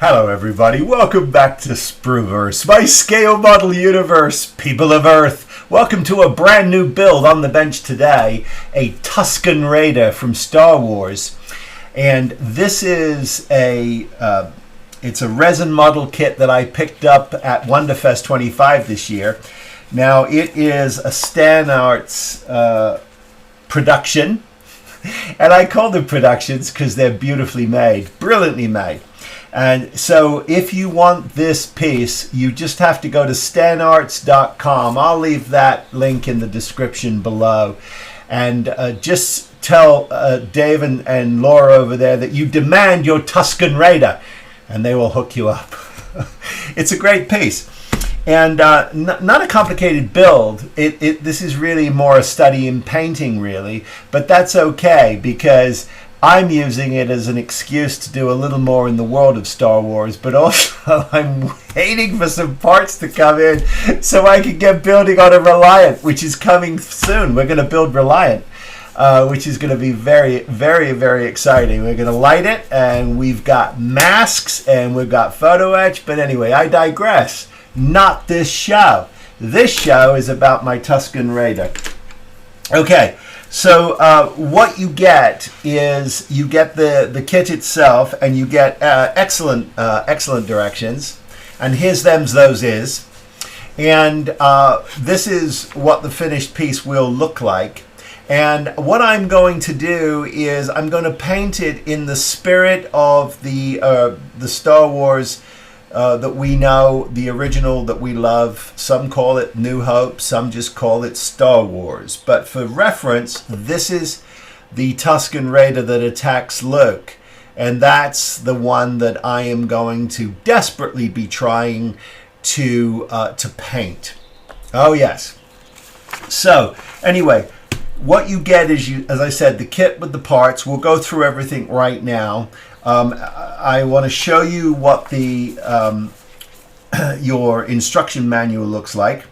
Hello everybody, welcome back to Sprueverse, my scale model universe, people of Earth. Welcome to a brand new build on the bench today, a Tusken Raider from Star Wars. And this is it's a resin model kit that I picked up at Wonderfest 25 this year. Now it is a Stannarts production, and I call them productions because they're beautifully made, brilliantly made. And so if you want this piece, you just have to go to stannarts.com. I'll leave that link in the description below. And just tell Dave and Laura over there that you demand your Tusken Raider, and they will hook you up. It's a great piece. And not a complicated build. This is really more a study in painting, really. But that's okay, because I'm using it as an excuse to do a little more in the world of Star Wars, but also I'm waiting for some parts to come in so I can get building on a Reliant, which is coming soon. We're going to build Reliant, which is going to be very, very, very exciting. We're going to light it, and we've got masks, and we've got photo etch, but anyway, I digress. Not this show. This show is about my Tusken Raider. Okay. So what you get is you get the kit itself, and you get excellent directions. And here's them's those is. And this is what the finished piece will look like. And what I'm going to do is I'm going to paint it in the spirit of the Star Wars that we know, the original that we love. Some call it New Hope, some just call it Star Wars. But for reference, this is the Tusken Raider that attacks Luke. And that's the one that I am going to desperately be trying to paint. Oh yes. So anyway, what you get is, as I said, the kit with the parts. We'll go through everything right now. I want to show you what the your instruction manual looks like.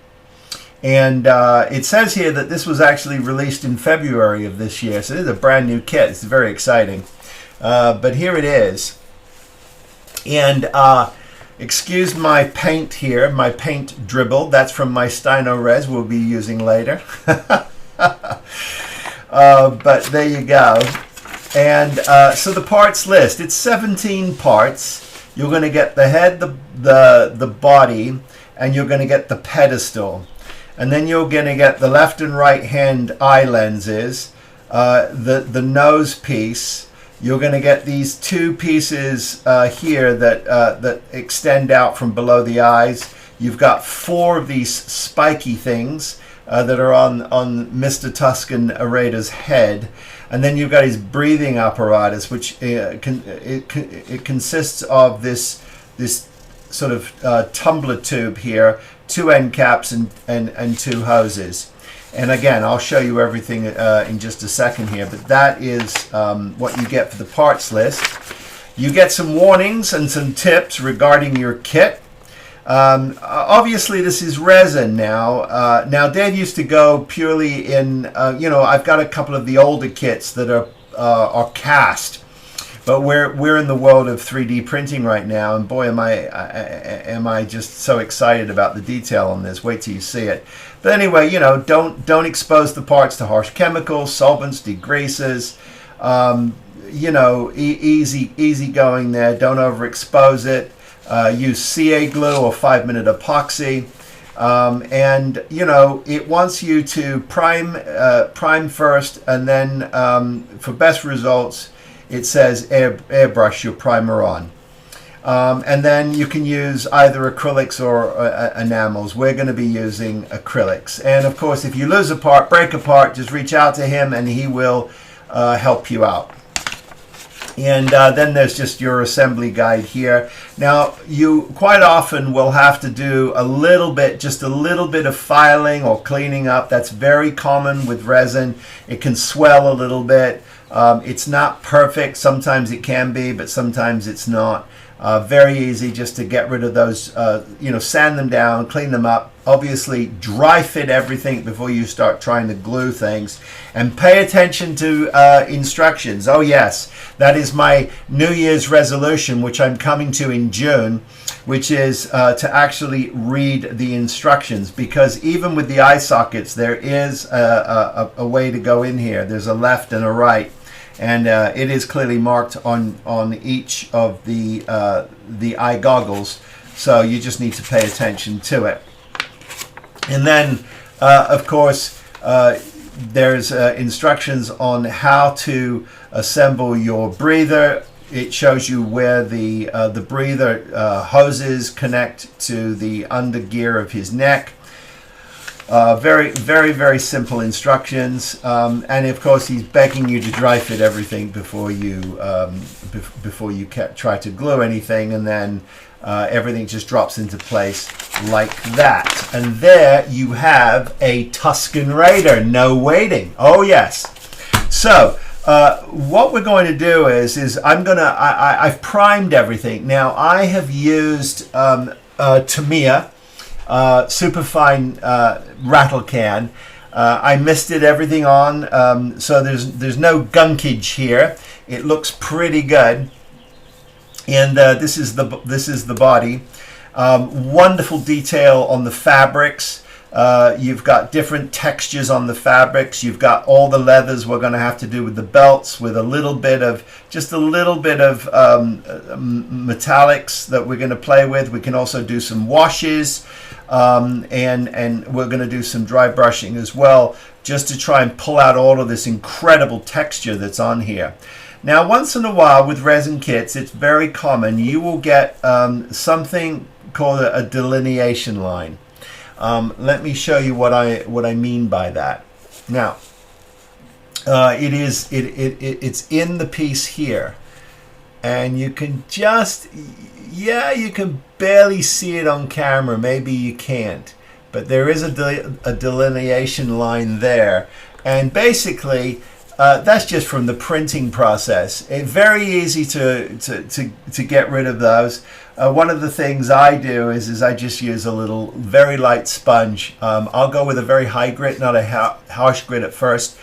And it says here that this was actually released in February of this year. So this is a brand new kit. It's very exciting. But here it is. And excuse my paint here, my paint dribble. That's from my Stannarts we'll be using later. But there you go. And so the parts list, it's 17 parts. You're going to get the head, the body, and you're going to get the pedestal. And then you're going to get the left and right hand eye lenses, the nose piece. You're going to get these two pieces here that extend out from below the eyes. You've got 4 of these spiky things that are on Mr. Tusken Raider's head. And then you've got his breathing apparatus, which it consists of this sort of tumbler tube here, 2 end caps and 2 hoses. And again, I'll show you everything in just a second here. But that is what you get for the parts list. You get some warnings and some tips regarding your kit. Obviously this is resin now. Now Dave used to go purely in, I've got a couple of the older kits that are cast, but we're in the world of 3D printing right now, and boy am I just so excited about the detail on this. Wait till you see it. But anyway, don't expose the parts to harsh chemicals, solvents, degreasers. Easy going there. Don't overexpose it. Use CA glue or 5-minute epoxy, and it wants you to prime first, and then for best results it says airbrush your primer on, and then you can use either acrylics or enamels. We're going to be using acrylics, and of course if you lose a part, break a part, just reach out to him and he will help you out. And then there's just your assembly guide here. Now, you quite often will have to do just a little bit of filing or cleaning up. That's very common with resin. It can swell a little bit. It's not perfect. Sometimes it can be, but sometimes it's not. Very easy just to get rid of those, sand them down, clean them up. Obviously, dry fit everything before you start trying to glue things. And pay attention to instructions. Oh yes, that is my New Year's resolution, which I'm coming to in June, which is to actually read the instructions. Because even with the eye sockets, there is a way to go in here. There's a left and a right. And it is clearly marked on each of the eye goggles, so you just need to pay attention to it. And then, of course, there's instructions on how to assemble your breather. It shows you where the breather hoses connect to the undergear of his neck. Very, very, very simple instructions, and of course he's begging you to dry fit everything before you try to glue anything, and then everything just drops into place like that. And there you have a Tusken Raider. No waiting. Oh yes. So what we're going to do is I've primed everything. Now I have used Tamiya superfine rattle can. I misted everything on, so there's no gunkage here. It looks pretty good. And this is the body. Wonderful detail on the fabrics. You've got different textures on the fabrics. You've got all the leathers we're going to have to do with the belts, with just a little bit of metallics that we're going to play with. We can also do some washes, and we're going to do some dry brushing as well, just to try and pull out all of this incredible texture that's on here. Now, once in a while with resin kits, it's very common. You will get something called a delineation line. Let me show you what I mean by that. Now, it's in the piece here, and you can you can barely see it on camera. Maybe you can't, but there is a delineation line there, and basically that's just from the printing process. It's very easy to get rid of those. One of the things I do is I just use a little very light sponge. I'll go with a very high grit, not a harsh grit at first,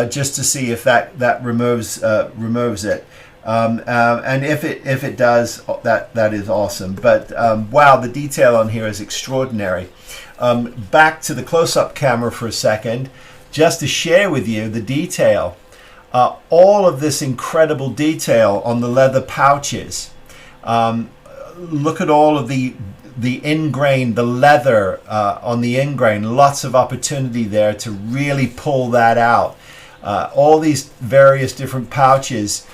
just to see if that removes it. And if it does, that is awesome. But wow, the detail on here is extraordinary. Back to the close-up camera for a second, just to share with you the detail. All of this incredible detail on the leather pouches. Look at all of the ingrain, the leather on the ingrain. Lots of opportunity there to really pull that out. All these various different pouches,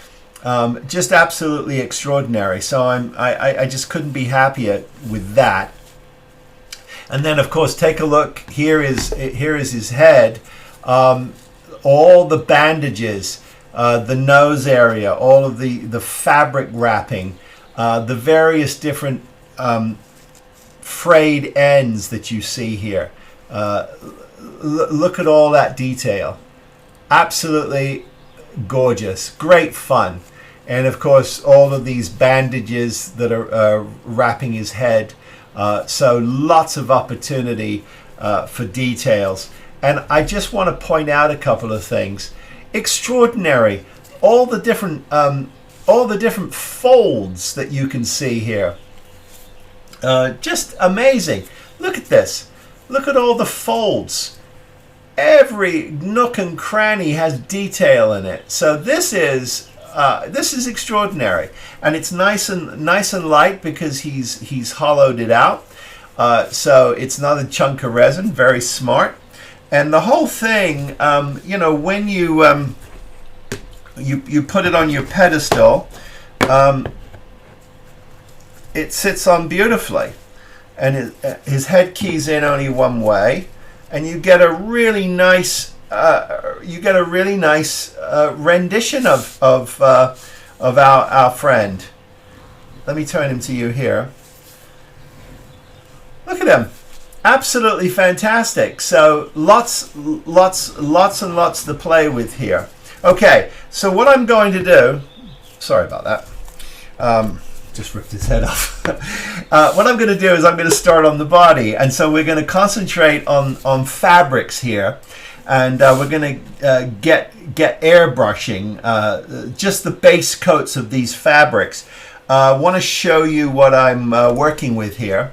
just absolutely extraordinary. So I just couldn't be happier with that. And then of course, take a look. Here is his head. All the bandages, the nose area, all of the fabric wrapping. The various different frayed ends that you see here. Look at all that detail. Absolutely gorgeous. Great fun. And of course, all of these bandages that are wrapping his head. So lots of opportunity for details. And I just want to point out a couple of things. Extraordinary. All the different folds that you can see here. Just amazing. Look at this. Look at all the folds. Every nook and cranny has detail in it. So this is extraordinary, and it's nice and light because he's hollowed it out. So it's not a chunk of resin. Very smart. And the whole thing, when you put it on your pedestal, it sits on beautifully, and his head keys in only one way, and you get a really nice rendition of our friend. Let me turn him to you here. Look at him. Absolutely fantastic. So lots and lots to play with here. Okay, so what I'm going to do, sorry about that, just ripped his head off. What I'm going to do is I'm going to start on the body, and so we're going to concentrate on fabrics here, and we're going to get airbrushing just the base coats of these fabrics. I want to show you what I'm working with here.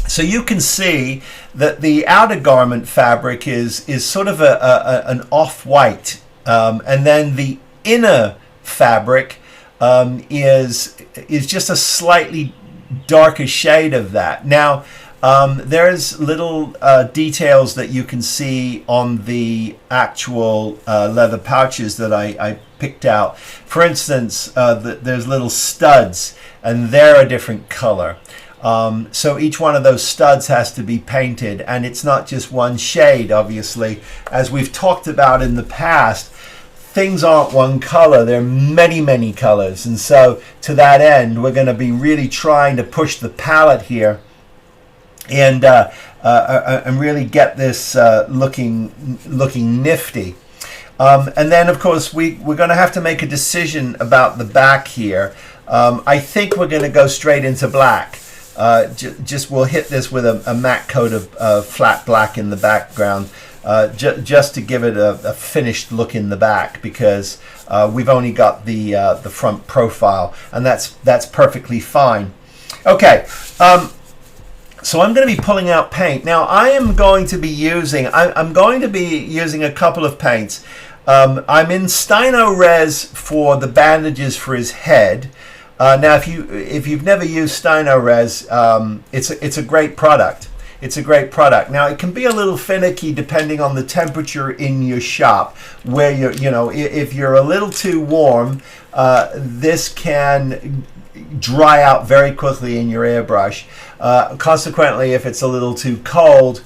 So you can see that the outer garment fabric is sort of an off-white, and then the inner fabric is just a slightly darker shade of that. Now, there's little details that you can see on the actual leather pouches that I picked out. For instance, there's little studs, and they're a different color. So each one of those studs has to be painted, and it's not just one shade, obviously. As we've talked about in the past, things aren't one color, there are many colors, and so to that end we're going to be really trying to push the palette here and really get this looking nifty. And then of course we're going to have to make a decision about the back here. I think we're going to go straight into black. Just we'll hit this with a matte coat of flat black in the background, just to give it a finished look in the back, because we've only got the front profile, and that's perfectly fine. Okay, so I'm going to be pulling out paint now. I'm going to be using a couple of paints. I'm in Stannarts for the bandages for his head. Now, if you've never used Stannarts, it's a great product. It's a great product. Now, it can be a little finicky depending on the temperature in your shop. Where if you're a little too warm, this can dry out very quickly in your airbrush. Consequently, if it's a little too cold,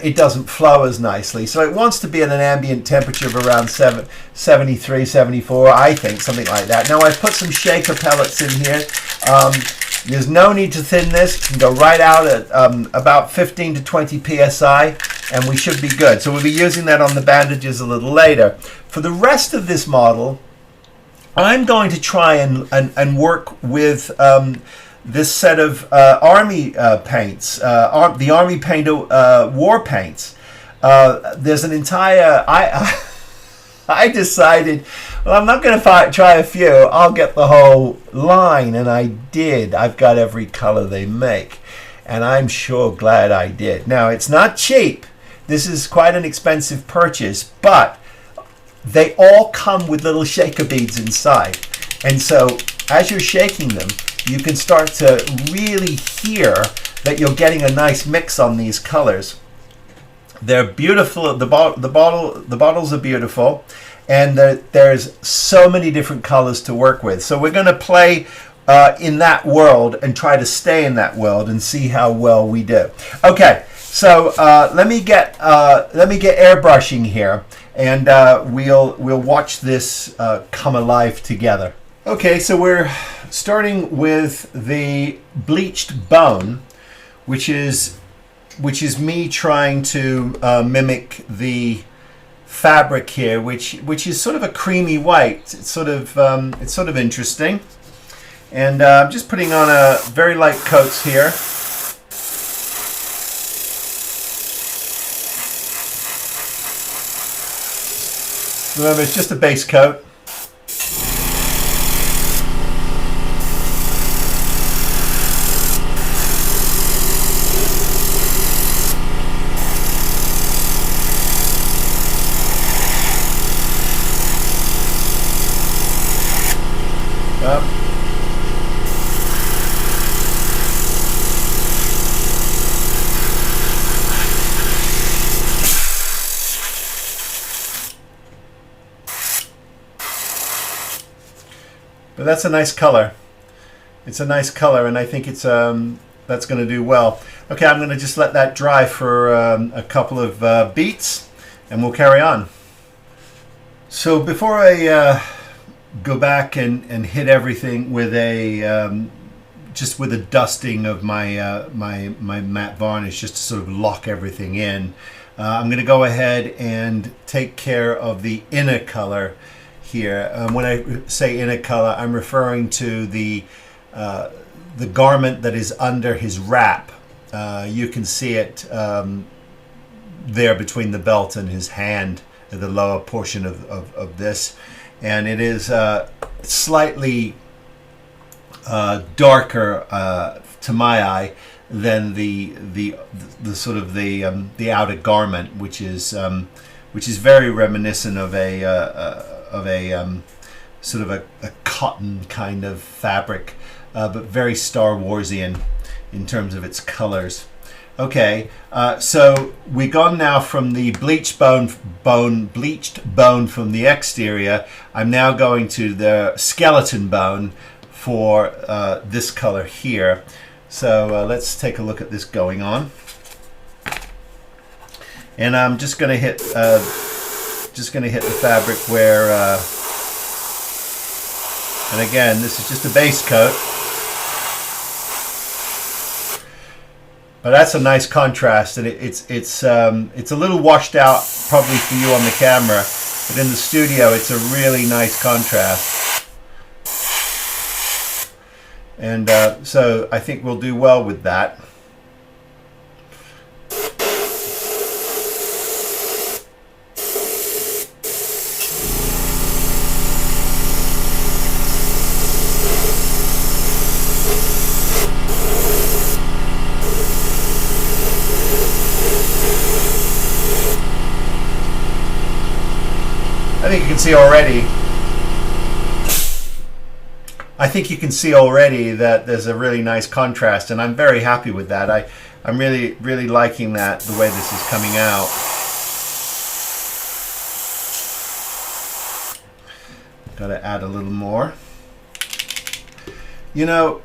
it doesn't flow as nicely. So it wants to be at an ambient temperature of around 73, 74, I think, something like that. Now I've put some shaker pellets in here. There's no need to thin this. It can go right out at about 15 to 20 psi, and we should be good. So we'll be using that on the bandages a little later. For the rest of this model, I'm going to try and work with this set of Army paints, the Army Painter Warpaints. There's an entire... I decided, well, I'm not going to try a few. I'll get the whole line, and I did. I've got every color they make, and I'm sure glad I did. Now, it's not cheap. This is quite an expensive purchase, but they all come with little shaker beads inside. And so as you're shaking them, you can start to really hear that you're getting a nice mix on these colors. They're beautiful. The bottles are beautiful, and there's so many different colors to work with. So we're going to play in that world and try to stay in that world and see how well we do. Okay, so let me get airbrushing here, and we'll watch this come alive together. Okay, so we're starting with the bleached bone, which is me trying to mimic the fabric here, which is sort of a creamy white. It's sort of interesting, and I'm just putting on a very light coats here. Remember, it's just a base coat. But that's a nice color. It's a nice color, and I think it's that's going to do well. Okay, I'm going to just let that dry for a couple of beats, and we'll carry on. So before I go back and hit everything with a just with a dusting of my my matte varnish, just to sort of lock everything in, I'm going to go ahead and take care of the inner color here. When I say in a color, I'm referring to the garment that is under his wrap. You can see it there between the belt and his hand, the lower portion of this, and it is slightly darker to my eye than the sort of the outer garment, which is very reminiscent of a sort of a cotton kind of fabric, but very Star Warsian in terms of its colors. Okay, so we've gone now from the bleached bone from the exterior. I'm now going to the skeleton bone for this color here. So let's take a look at this going on. And I'm just going to hit the fabric where, and again, this is just a base coat. But that's a nice contrast, and it's a little washed out probably for you on the camera, but in the studio it's a really nice contrast. And so I think we'll do well with that. I think you can see already that there's a really nice contrast, and I'm very happy with that. I'm really liking that, the way this is coming out. Got to add a little more. You know,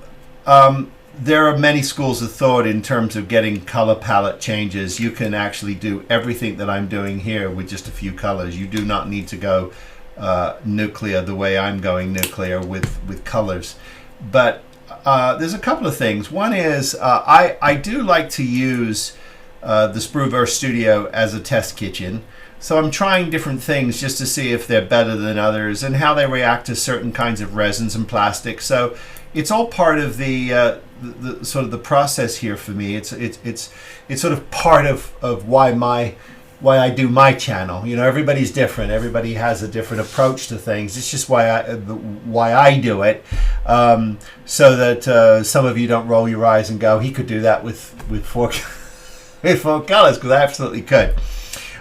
there are many schools of thought in terms of getting color palette changes. You can actually do everything that I'm doing here with just a few colors. You do not need to go nuclear the way I'm going nuclear with colors. But there's a couple of things. One is I do like to use the Sprueverse Studio as a test kitchen. So I'm trying different things just to see if they're better than others and how they react to certain kinds of resins and plastics. So it's all part of the sort of the process here for me. It's sort of part of why I do my channel. You know, everybody's different. Everybody has a different approach to things. It's just why I do it, so that some of you don't roll your eyes and go, he could do that with four with four colors, because I absolutely could.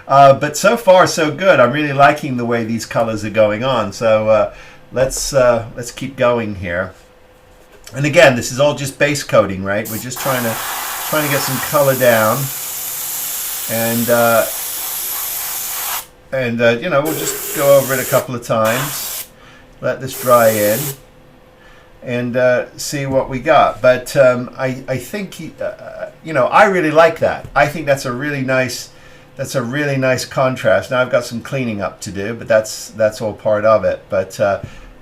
But so far so good. I'm really liking the way these colors are going on. So let's keep going here. And again, this is all just base coating, right? We're just trying to get some color down, and you know, we'll just go over it a couple of times, let this dry in, and see what we got. But I think you know, I really like that. I think that's a really nice contrast. Now I've got some cleaning up to do, but that's all part of it. But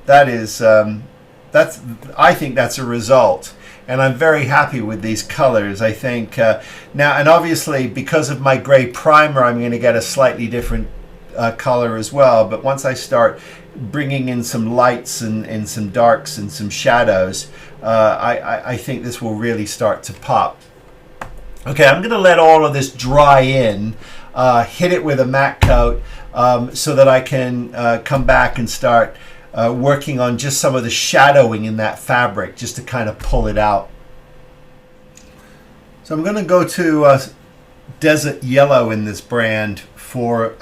that is I think that's a result, and I'm very happy with these colors. I think now, and obviously because of my gray primer, I'm going to get a slightly different color as well. But once I start bringing in some lights and some darks and some shadows, I think this will really start to pop. Okay, I'm going to let all of this dry in, hit it with a matte coat, so that I can come back and start working on just some of the shadowing in that fabric, just to kind of pull it out. So I'm going to go to Desert Yellow in this brand for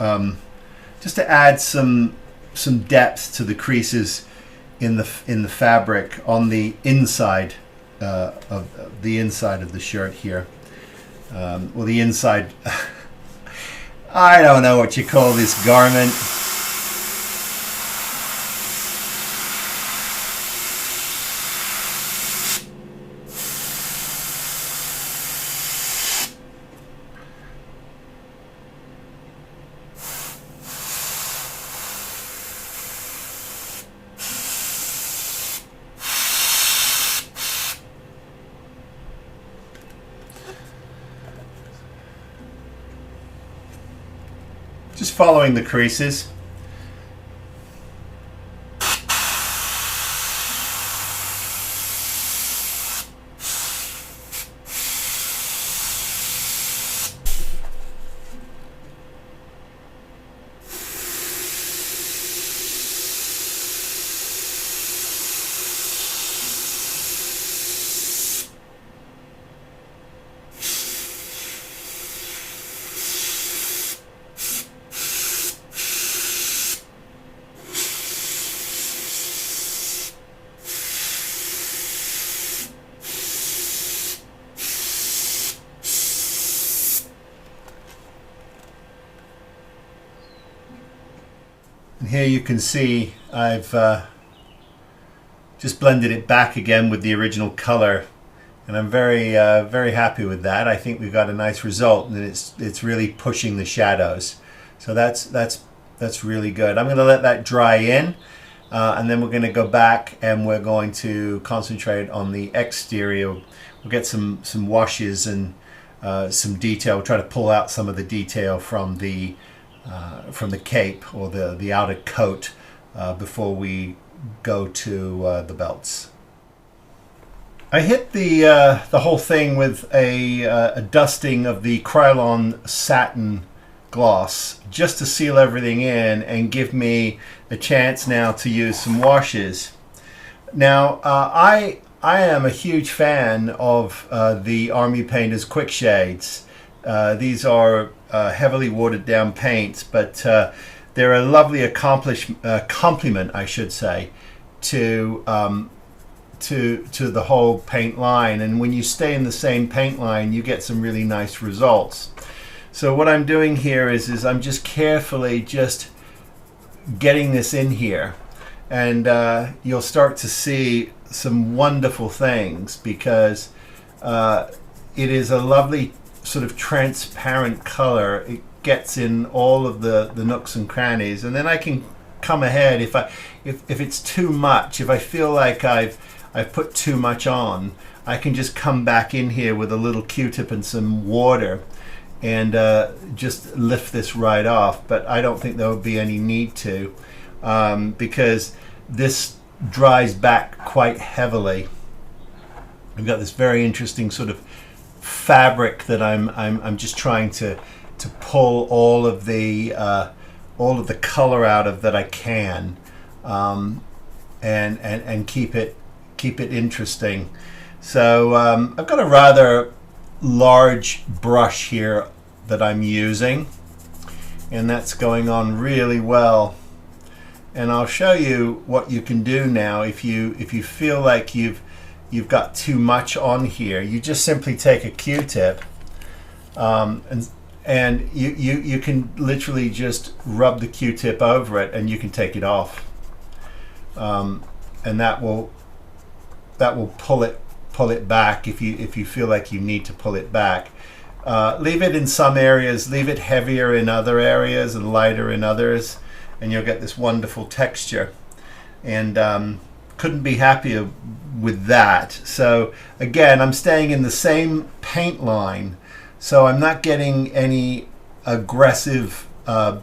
just to add some depth to the creases in the fabric on the inside of the shirt here. Well, the inside, I don't know what you call this garment. Just following the creases. here you can see I've just blended it back again with the original color, and I'm very happy with that. I think we've got a nice result, and it's really pushing the shadows. So that's really good. I'm going to let that dry in, and then we're going to go back and we're going to concentrate on the exterior. We'll get some washes and some detail. We'll try to pull out some of the detail from the cape or the outer coat before we go to the belts. I hit the whole thing with a dusting of the Krylon satin gloss just to seal everything in and give me a chance now to use some washes. Now I am a huge fan of the Army Painters Quick Shades. These are heavily watered down paints, but they're a lovely complement, I should say, to the whole paint line. And when you stay in the same paint line, you get some really nice results. So what I'm doing here is I'm just carefully just getting this in here, and you'll start to see some wonderful things, because it is a lovely sort of transparent color. It gets in all of the nooks and crannies, and then I can come ahead if it's too much. If I feel like I've put too much on, I can just come back in here with a little Q-tip and some water and just lift this right off. But I don't think there would be any need to, because this dries back quite heavily. I've got this very interesting sort of fabric that I'm just trying to pull all of the color out of that I can, and keep it interesting. So I've got a rather large brush here that I'm using, and that's going on really well. And I'll show you what you can do now if you feel like you've got too much on here. You just simply take a Q-tip, and you can literally just rub the Q-tip over it, and you can take it off, and that will pull it back if you feel like you need to pull it back. Leave it in some areas, leave it heavier in other areas and lighter in others, and you'll get this wonderful texture. And couldn't be happier with that. So again, I'm staying in the same paint line, so I'm not getting any aggressive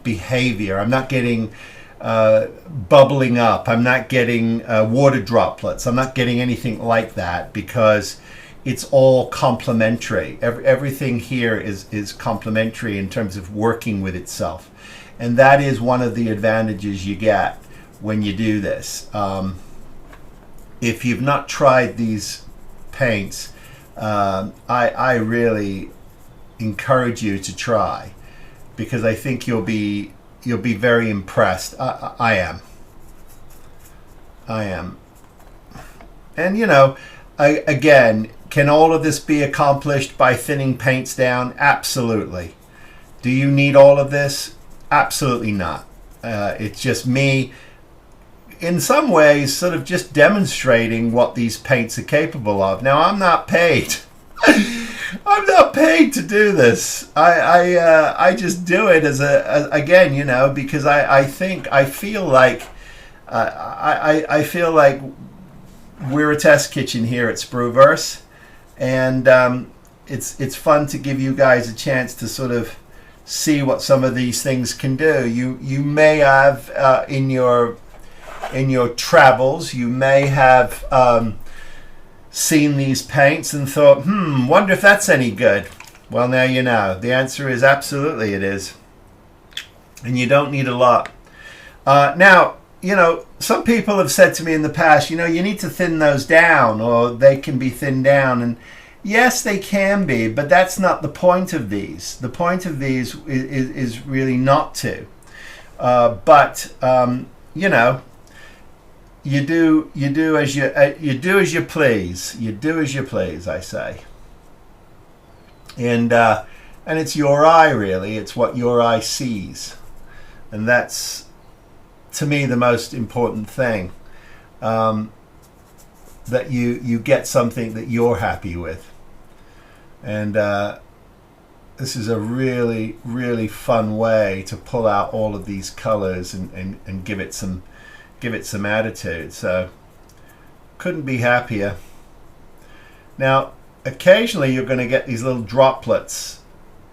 behavior. I'm not getting bubbling up. I'm not getting water droplets. I'm not getting anything like that, because it's all complementary. Everything here is complementary in terms of working with itself, and that is one of the advantages you get when you do this. If you've not tried these paints, I really encourage you to try, because I think you'll be very impressed. I am. And you know, again, can all of this be accomplished by thinning paints down? Absolutely. Do you need all of this? Absolutely not. It's just me, in some ways, sort of just demonstrating what these paints are capable of. Now, I'm not paid. I'm not paid to do this. I just do it as again, you know, because I feel like we're a test kitchen here at Spruverse, and it's fun to give you guys a chance to sort of see what some of these things can do. You may have in your travels, you may have seen these paints and thought, wonder if that's any good. Well, now you know. The answer is absolutely it is. And you don't need a lot. Now, you know, some people have said to me in the past, you know, you need to thin those down, or they can be thinned down. And yes, they can be, but that's not the point of these. The point of these is really not to. But you know, you do as you please. You do as you please, I say. And it's your eye, really. It's what your eye sees, and that's to me, the most important thing. That you get something that you're happy with. And this is a really, really fun way to pull out all of these colors and give it some attitude. So couldn't be happier. Now, occasionally you're going to get these little droplets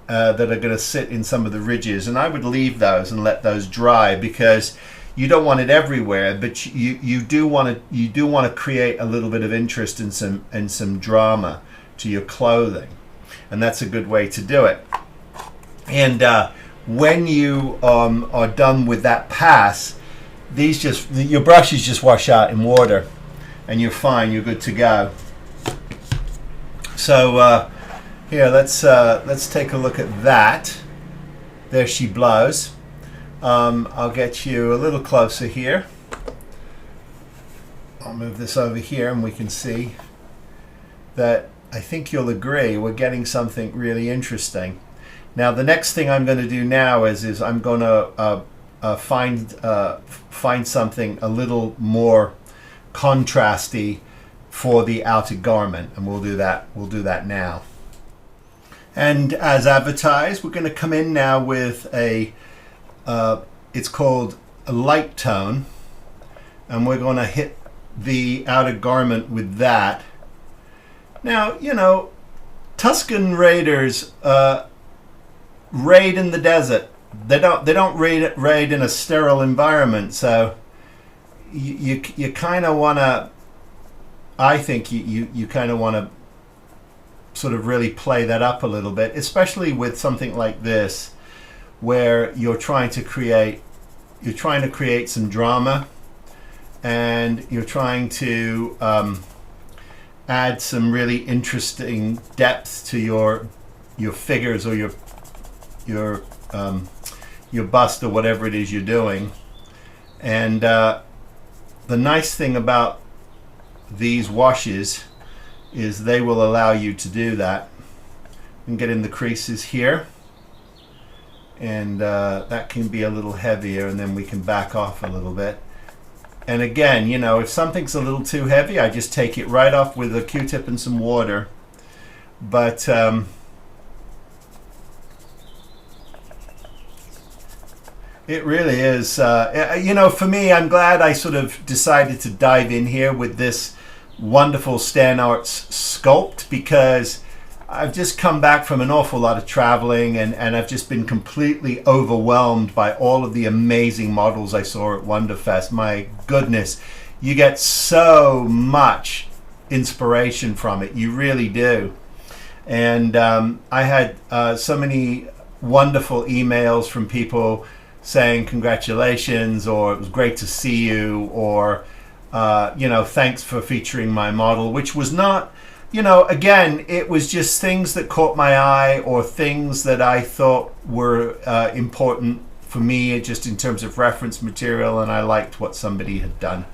that are going to sit in some of the ridges, and I would leave those and let those dry, because you don't want it everywhere, but you do want to create a little bit of interest and some drama to your clothing, and that's a good way to do it. And when you are done with that pass, your brushes just wash out in water, and you're fine. You're good to go. So here, let's take a look at that. There she blows. I'll get you a little closer here. I'll move this over here, and we can see that I think you'll agree we're getting something really interesting. Now, the next thing I'm going to do now is I'm going to find something a little more contrasty for the outer garment, and we'll do that now. And as advertised, we're going to come in now with it's called a light tone, and we're going to hit the outer garment with that. Now, Tusken Raiders raid in the desert. They don't raid in a sterile environment, so you kind of want to, I think you kind of want to sort of really play that up a little bit, especially with something like this, where you're trying to create some drama, and you're trying to add some really interesting depth to your figures, or your bust, or whatever it is you're doing. And the nice thing about these washes is they will allow you to do that. And get in the creases here, and that can be a little heavier, and then we can back off a little bit. And again, if something's a little too heavy, I just take it right off with a Q-tip and some water. But it really is, for me, I'm glad I sort of decided to dive in here with this wonderful Stannarts sculpt, because I've just come back from an awful lot of traveling, and I've just been completely overwhelmed by all of the amazing models I saw at Wonderfest. My goodness, you get so much inspiration from it. You really do. And I had so many wonderful emails from people saying congratulations, or it was great to see you, or thanks for featuring my model, which was not, again, it was just things that caught my eye, or things that I thought were important for me, just in terms of reference material, and I liked what somebody had done.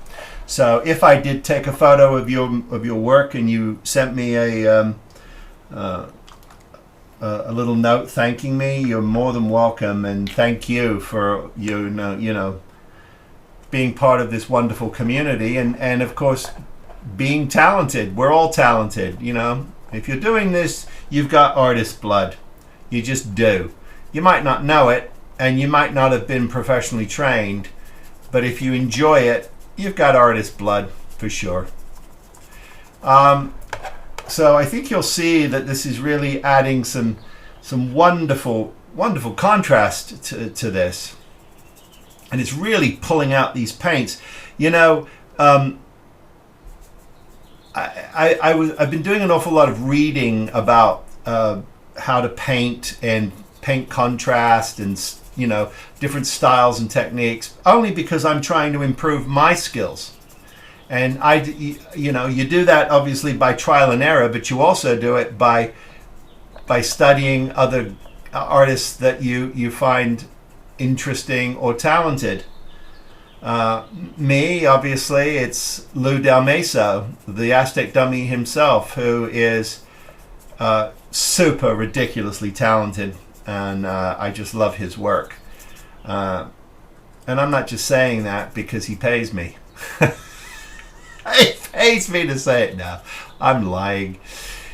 So if I did take a photo of your work, and you sent me a little note thanking me, you're more than welcome, and thank you for being part of this wonderful community, and of course being talented. We're all talented. If you're doing this, you've got artist blood. You just do. You might not know it, and you might not have been professionally trained, but if you enjoy it, you've got artist blood for sure. So I think you'll see that this is really adding some wonderful contrast to this, and it's really pulling out these paints. I've been doing an awful lot of reading about how to paint and paint contrast, and different styles and techniques, only because I'm trying to improve my skills. And you do that obviously by trial and error, but you also do it by studying other artists that you find interesting or talented. Me, obviously, it's Lou Del Maso, the Aztec dummy himself, who is super ridiculously talented, and I just love his work. And I'm not just saying that because he pays me. He pays me to say it now. I'm lying.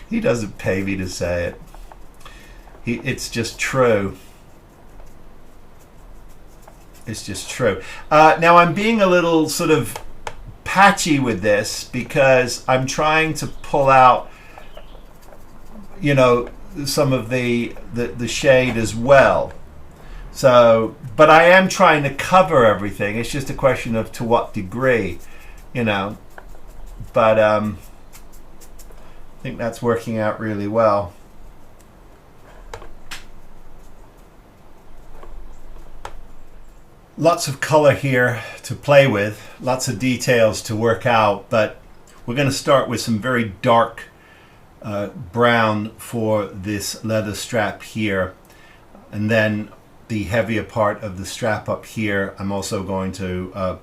He doesn't pay me to say it. It's just true. It's just true. Now I'm being a little sort of patchy with this because I'm trying to pull out, you know, some of the shade as well. So, but I am trying to cover everything. It's just a question of to what degree, you know. But I think that's working out really well. Lots of color here to play with, lots of details to work out, but we're going to start with some very dark brown for this leather strap here, and then the heavier part of the strap up here I'm also going to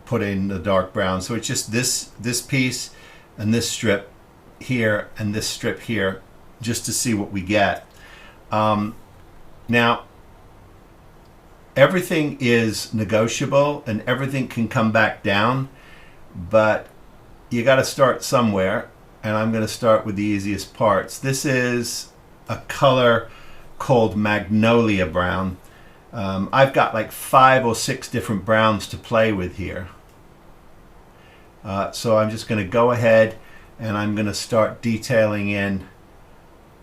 put in the dark brown. So it's just this piece and this strip here and this strip here, just to see what we get. Now everything is negotiable and everything can come back down, but you got to start somewhere, and I'm going to start with the easiest parts. This is a color called Magnolia Brown. I've got like 5 or 6 different browns to play with here. So I'm just going to go ahead and I'm going to start detailing in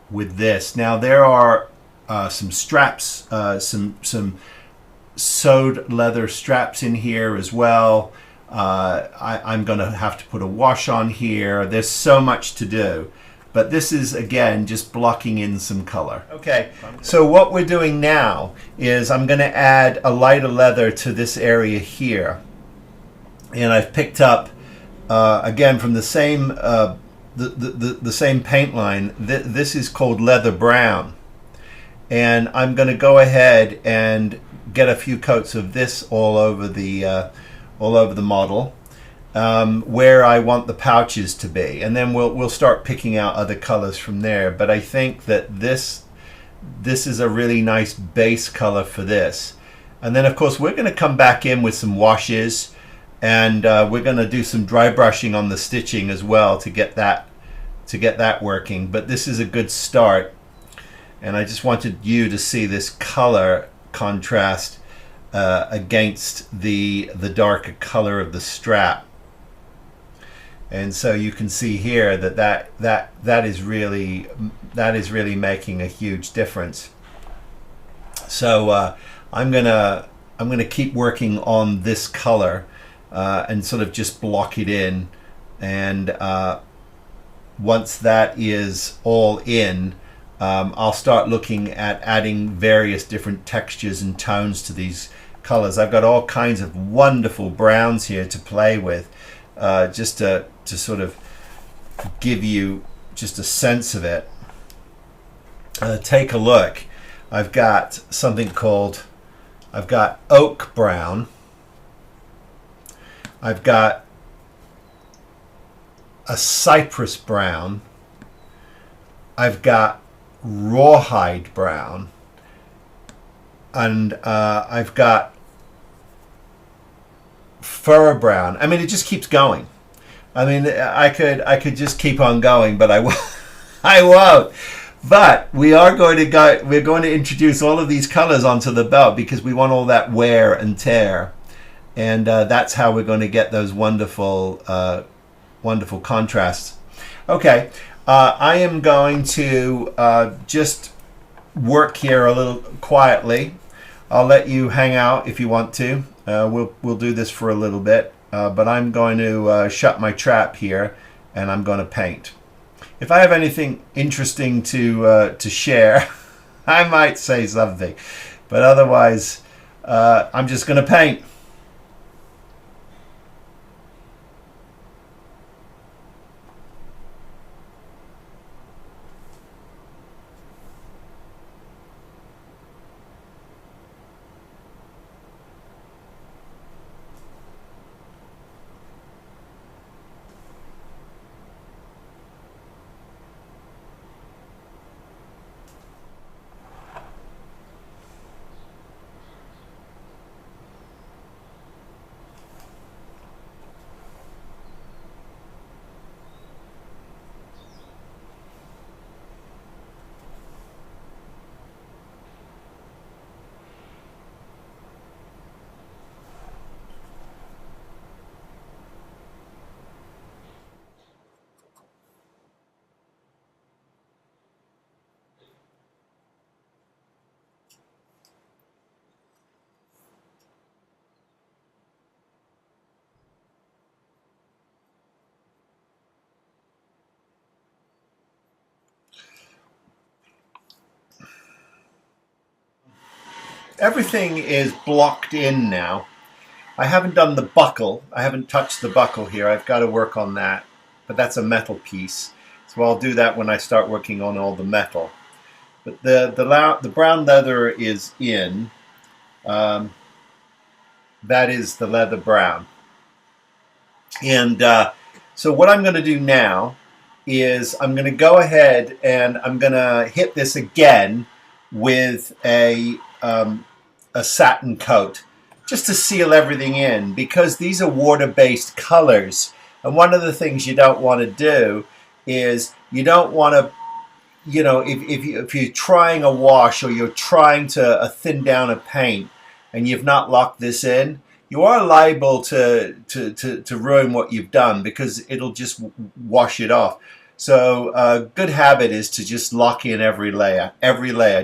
with this. Now there are some straps, some sewed leather straps in here as well. I'm going to have to put a wash on here. There's so much to do, but this is again just blocking in some color. Okay, so what we're doing now is I'm going to add a lighter leather to this area here, and I've picked up again from the same the same paint line. This is called Leather Brown, and I'm going to go ahead and get a few coats of this all over the model where I want the pouches to be, and then we'll start picking out other colors from there. But I think that this is a really nice base color for this, and then of course we're going to come back in with some washes, and we're going to do some dry brushing on the stitching as well to get that working. But this is a good start, and I just wanted you to see this color contrast against the darker color of the strap, and so you can see here that is really making a huge difference. So I'm gonna keep working on this color and sort of just block it in, and once that is all in, I'll start looking at adding various different textures and tones to these colors. I've got all kinds of wonderful browns here to play with, just to sort of give you just a sense of it. Take a look. I've got something called, I've got oak brown, I've got a cypress brown, I've got rawhide brown, and I've got fur brown. I mean, it just keeps going. I mean, I could just keep on going, but I won't. But we're going to introduce all of these colors onto the belt because we want all that wear and tear, and that's how we're going to get those wonderful wonderful contrasts. Okay. I am going to just work here a little quietly. I'll let you hang out if you want to. We'll do this for a little bit, but I'm going to shut my trap here, and I'm going to paint. If I have anything interesting to share, I might say something, but otherwise, I'm just going to paint. everything is blocked in now. I haven't done the buckle. I haven't touched the buckle here. I've got to work on that. But that's a metal piece. So I'll do that when I start working on all the metal. But the brown leather is in. That is the leather brown. And so what I'm going to do now is I'm going to go ahead and I'm going to hit this again with a satin coat, just to seal everything in, because these are water-based colors. And one of the things you don't want to do is you don't want to, you know, if you're trying a wash or you're trying to thin down a paint and you've not locked this in, you are liable to ruin what you've done, because it'll just wash it off. So a good habit is to just lock in every layer,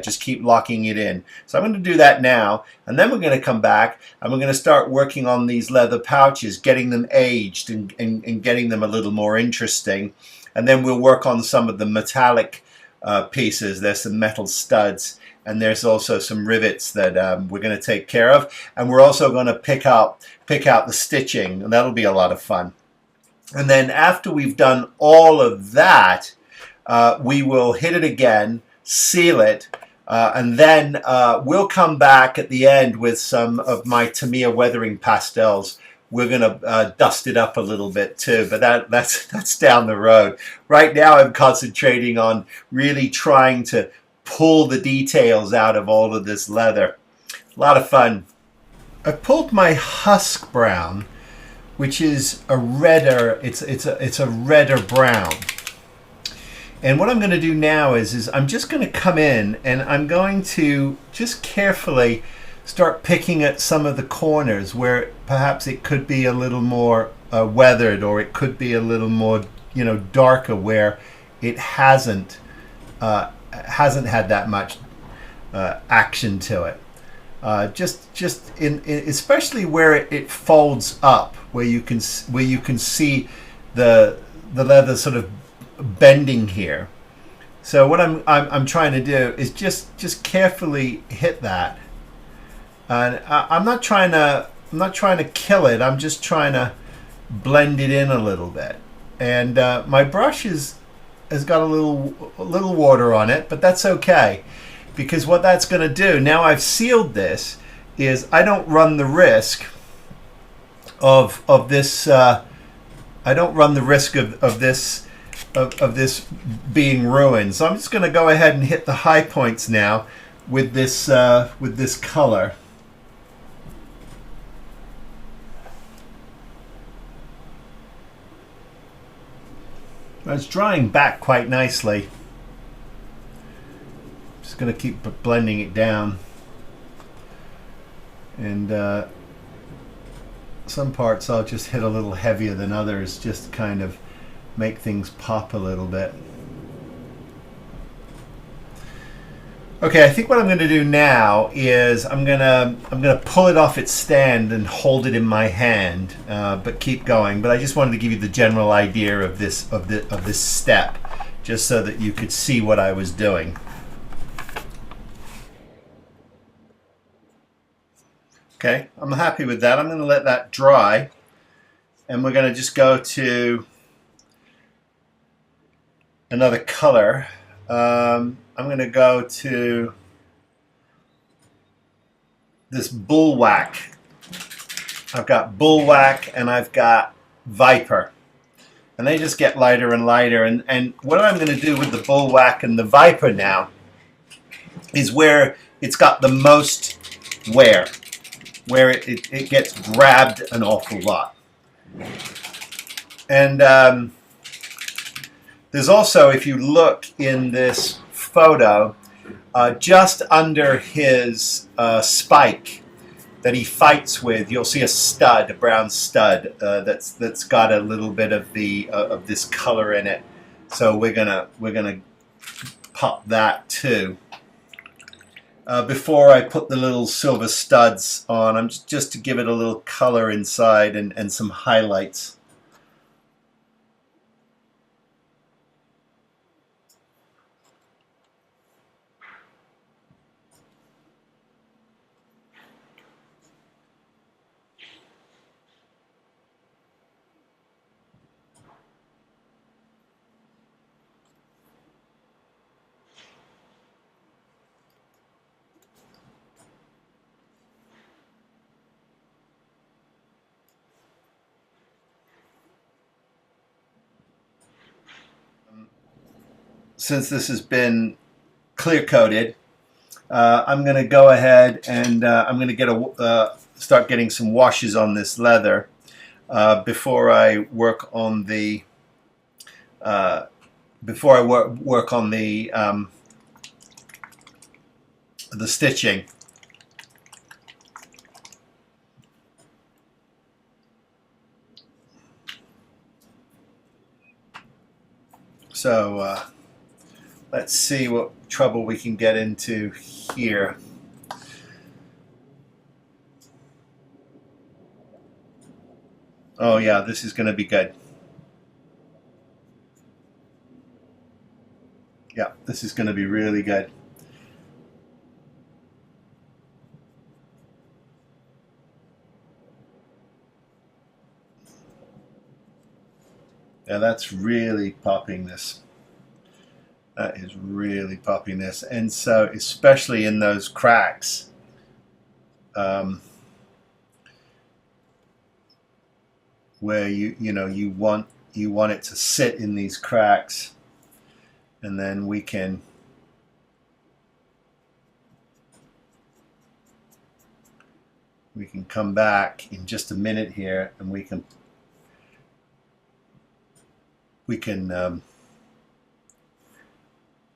just keep locking it in. So I'm going to do that now, and then we're going to come back and we're going to start working on these leather pouches, getting them aged and getting them a little more interesting. And then we'll work on some of the metallic pieces. There's some metal studs, and there's also some rivets that we're going to take care of. And we're also going to pick out the stitching, and that'll be a lot of fun. And then after we've done all of that, we will hit it again, seal it, and then we'll come back at the end with some of my Tamiya weathering pastels. We're going to dust it up a little bit too, but that's down the road. Right now I'm concentrating on really trying to pull the details out of all of this leather. A lot of fun. I pulled my husk brown, which is a redder, it's a redder brown. And what I'm going to do now is I'm just going to come in and I'm going to just carefully start picking at some of the corners where perhaps it could be a little more weathered, or it could be a little more, you know, darker, where it hasn't had that much action to it. Just in especially where it folds up, where you can see the leather sort of bending here. So what I'm trying to do is just carefully hit that, and I'm not trying to kill it. I'm just trying to blend it in a little bit. And my brush has got a little water on it, but that's okay. Because what that's going to do, now I've sealed this, is I don't run the risk of this. I don't run the risk of this being ruined. So I'm just going to go ahead and hit the high points now with this color. It's drying back quite nicely. Just going to keep blending it down, and some parts I'll just hit a little heavier than others, just kind of make things pop a little bit. Okay, I think what I'm going to do now is I'm gonna pull it off its stand and hold it in my hand, but keep going. But I just wanted to give you the general idea of this step, just so that you could see what I was doing. Okay, I'm happy with that. I'm going to let that dry, and we're going to just go to another color. I'm going to go to this bullwhack. I've got bullwhack and I've got viper, and they just get lighter and lighter. And what I'm going to do with the bullwhack and the viper now is where it's got the most wear, where it gets grabbed an awful lot. And there's also, if you look in this photo, just under his spike that he fights with, you'll see a stud, a brown stud that's got a little bit of this color in it. So we're gonna pop that too. Before I put the little silver studs on, I'm just to give it a little color inside and some highlights. since this has been clear coated, I'm going to go ahead and I'm going to start getting some washes on this leather before I work on the the stitching. So let's see what trouble we can get into here. Oh yeah, this is going to be good. Yeah, this is going to be really good. Yeah, that's really popping this. That is really popping this. And so, especially in those cracks, where you want it to sit in these cracks, and then we can come back in just a minute here, and we can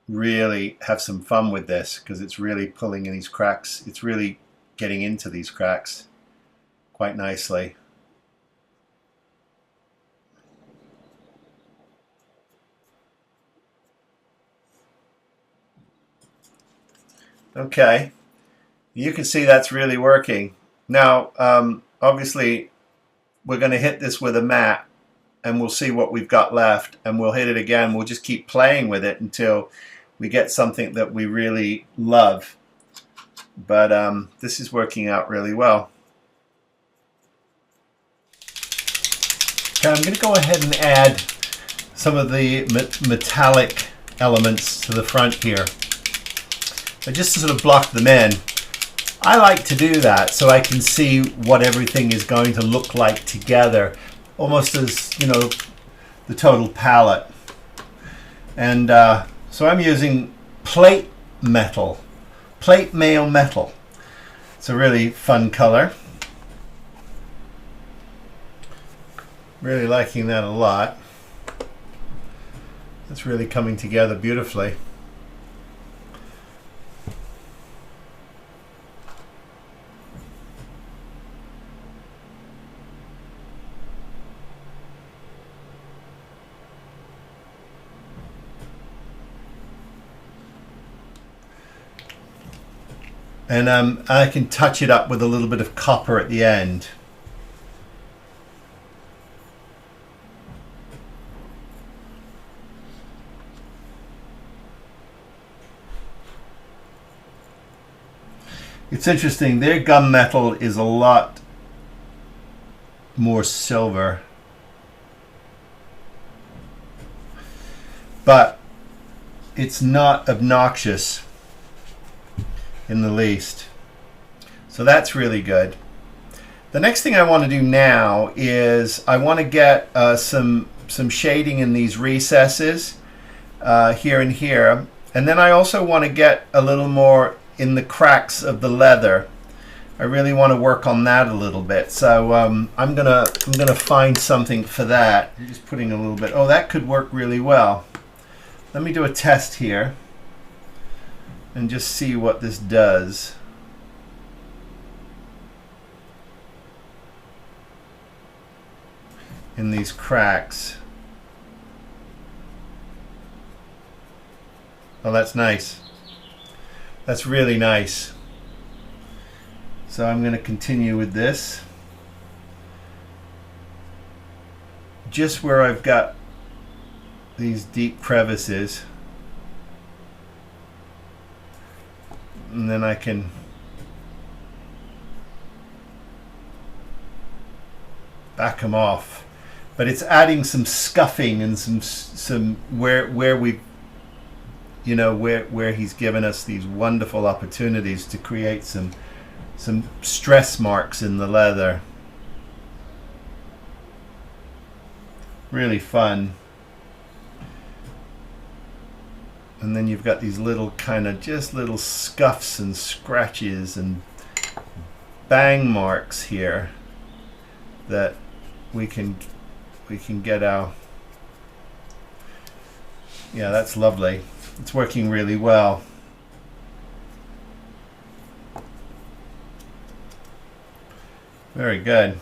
really have some fun with this, because it's really pulling in these cracks. It's really getting into these cracks quite nicely. Okay, you can see that's really working. Now, obviously, we're going to hit this with a mat, and we'll see what we've got left, and we'll hit it again. We'll just keep playing with it until we get something that we really love. But this is working out really well. Okay, I'm going to go ahead and add some of the metallic elements to the front here. But just to sort of block them in. I like to do that so I can see what everything is going to look like together, almost as, the total palette. And so I'm using plate mail metal. It's a really fun color. Really liking that a lot. It's really coming together beautifully. And I can touch it up with a little bit of copper at the end. It's interesting, their gunmetal is a lot more silver. But it's not obnoxious in the least. So that's really good. The next thing I want to do now is I want to get some shading in these recesses here and here, and then I also want to get a little more in the cracks of the leather. I really want to work on that a little bit. So I'm gonna find something for that. I'm just putting a little bit. Oh, that could work really well. Let me do a test here and just see what this does. In these cracks. Oh, that's nice. That's really nice. So I'm going to continue with this. Just where I've got these deep crevices. And then I can back them off. But it's adding some scuffing and some where we, where he's given us these wonderful opportunities to create some stress marks in the leather. Really fun. And then you've got these little kind of just little scuffs and scratches and bang marks here that we can get our, yeah, that's lovely. It's working really well. Very good.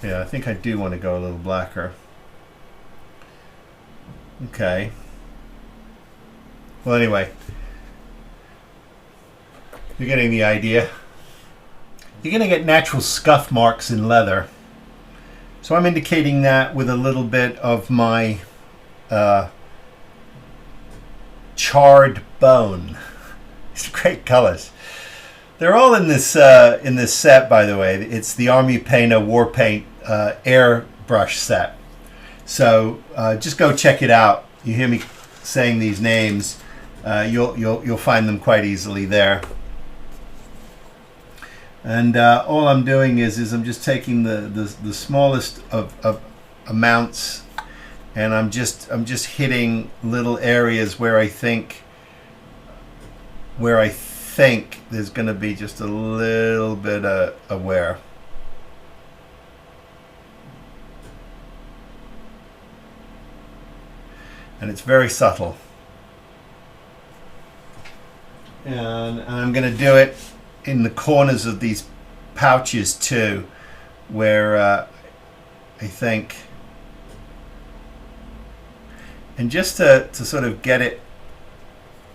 Yeah, I think I do want to go a little blacker. Okay. Well, anyway, you're getting the idea. You're going to get natural scuff marks in leather. So I'm indicating that with a little bit of my charred bone. These are great colors. They're all in this set, by the way. It's the Army Painter Warpaints Air brush set. So just go check it out. You hear me saying these names, you'll find them quite easily there. And all I'm doing is I'm just taking the smallest of amounts, and I'm just hitting little areas where I think there's going to be just a little bit of wear. And it's very subtle. And I'm going to do it in the corners of these pouches too, where I think, and just to sort of get it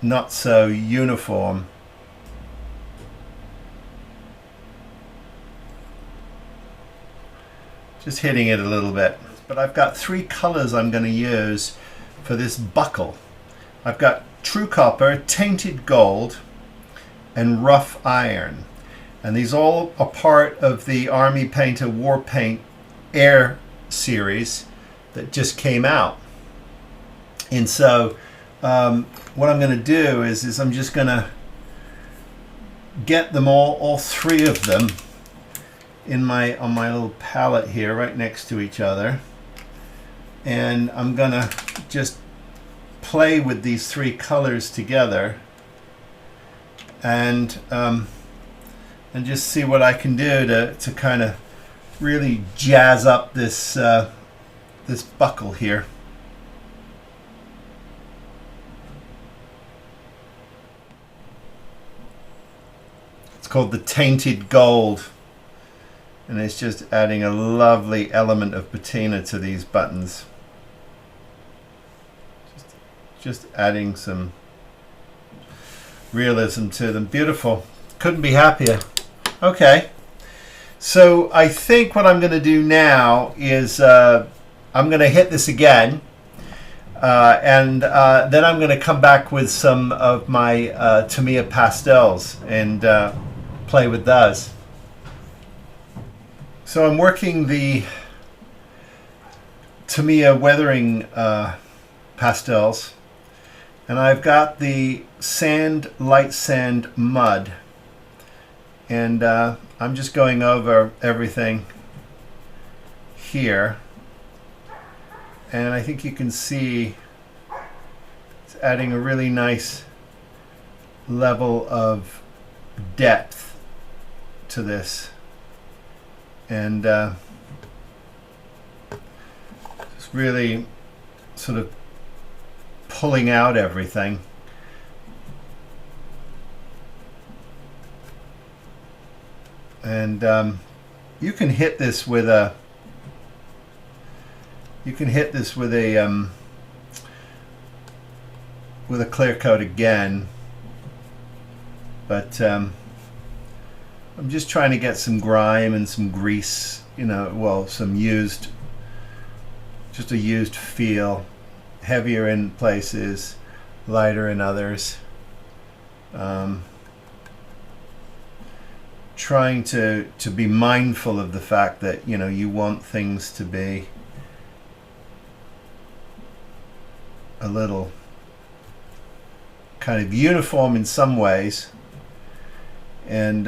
not so uniform, just hitting it a little bit. But I've got 3 colors I'm going to use for this buckle. I've got true copper, tainted gold, and rough iron. And these all are part of the Army Painter Warpaints Air series that just came out. And so what I'm going to do is I'm just going to get them all 3 of them on my little palette here, right next to each other, and I'm gonna just play with these 3 colors together, and just see what I can do to kind of really jazz up this this buckle here. It's called the Tainted Gold. And it's just adding a lovely element of patina to these buttons. Just adding some realism to them. Beautiful. Couldn't be happier. Okay. So I think what I'm going to do now is I'm going to hit this again. And then I'm going to come back with some of my Tamiya pastels and play with those. So I'm working the Tamiya weathering pastels, and I've got the light sand mud, and I'm just going over everything here, and I think you can see it's adding a really nice level of depth to this. And just really sort of pulling out everything. And you can hit this with a clear coat again, but I'm just trying to get some grime and some grease, well, just a used feel, heavier in places, lighter in others. Trying to be mindful of the fact that, you want things to be a little kind of uniform in some ways, and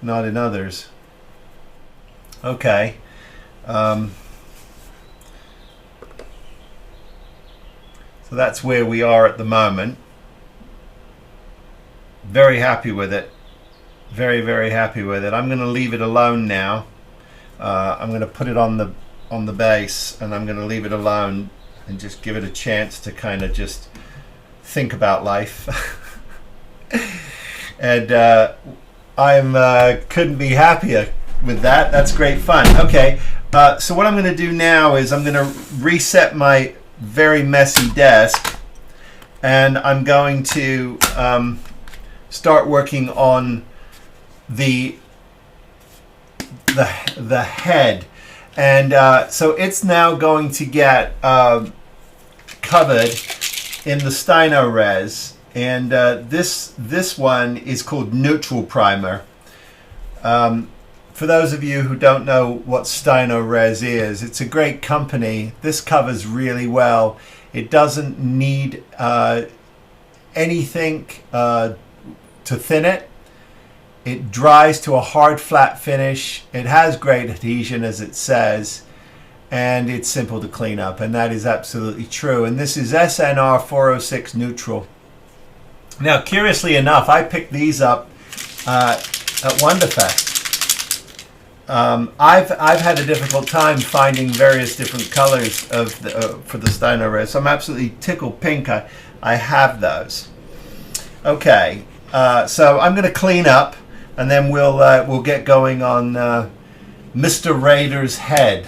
not in others. Okay. So that's where we are at the moment. Very happy with it. Very, very happy with it. I'm going to leave it alone now. I'm going to put it on the base, and I'm going to leave it alone and just give it a chance to kind of just think about life. And I'm couldn't be happier with that. That's great fun. Okay, so what I'm going to do now is I'm going to reset my very messy desk, and I'm going to start working on the head, and so it's now going to get covered in the Stannarts, and this one is called Neutral Primer. For those of you who don't know what Stannarts is, it's a great company. This covers really well. It doesn't need anything to thin it. It dries to a hard, flat finish. It has great adhesion, as it says, and it's simple to clean up, and that is absolutely true. And this is SNR 406 Neutral. Now, curiously enough, I picked these up at Wonderfest. I've had a difficult time finding various different colors of for the Stannarts. I'm absolutely tickled pink. I have those. Okay, so I'm going to clean up, and then we'll get going on Mr. Raider's head.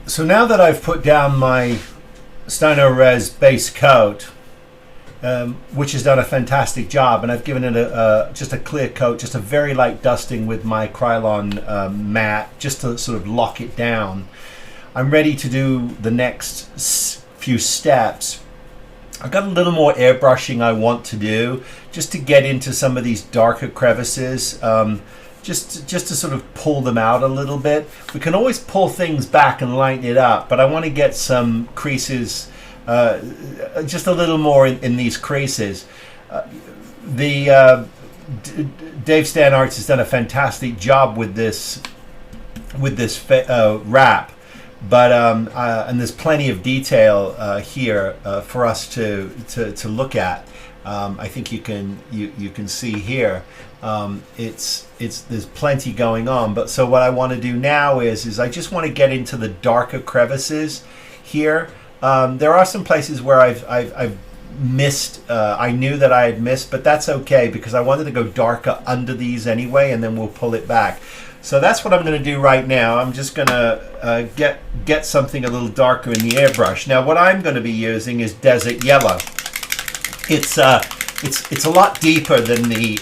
So now that I've put down my Stannarts base coat, which has done a fantastic job, and I've given it just a clear coat, just a very light dusting with my Krylon mat, just to sort of lock it down, I'm ready to do the next few steps. I've got a little more airbrushing I want to do, just to get into some of these darker crevices. Just to sort of pull them out a little bit. We can always pull things back and lighten it up, but I want to get some creases, just a little more in these creases. Dave Stannarts has done a fantastic job with this wrap, but and there's plenty of detail here for us to look at. I think you can see here. There's plenty going on, but so what I want to do now is I just want to get into the darker crevices here. There are some places where I've missed. I knew that I had missed, but that's okay because I wanted to go darker under these anyway, and then we'll pull it back. So that's what I'm going to do right now. I'm just going to get something a little darker in the airbrush. Now, what I'm going to be using is Desert Yellow. It's a lot deeper than the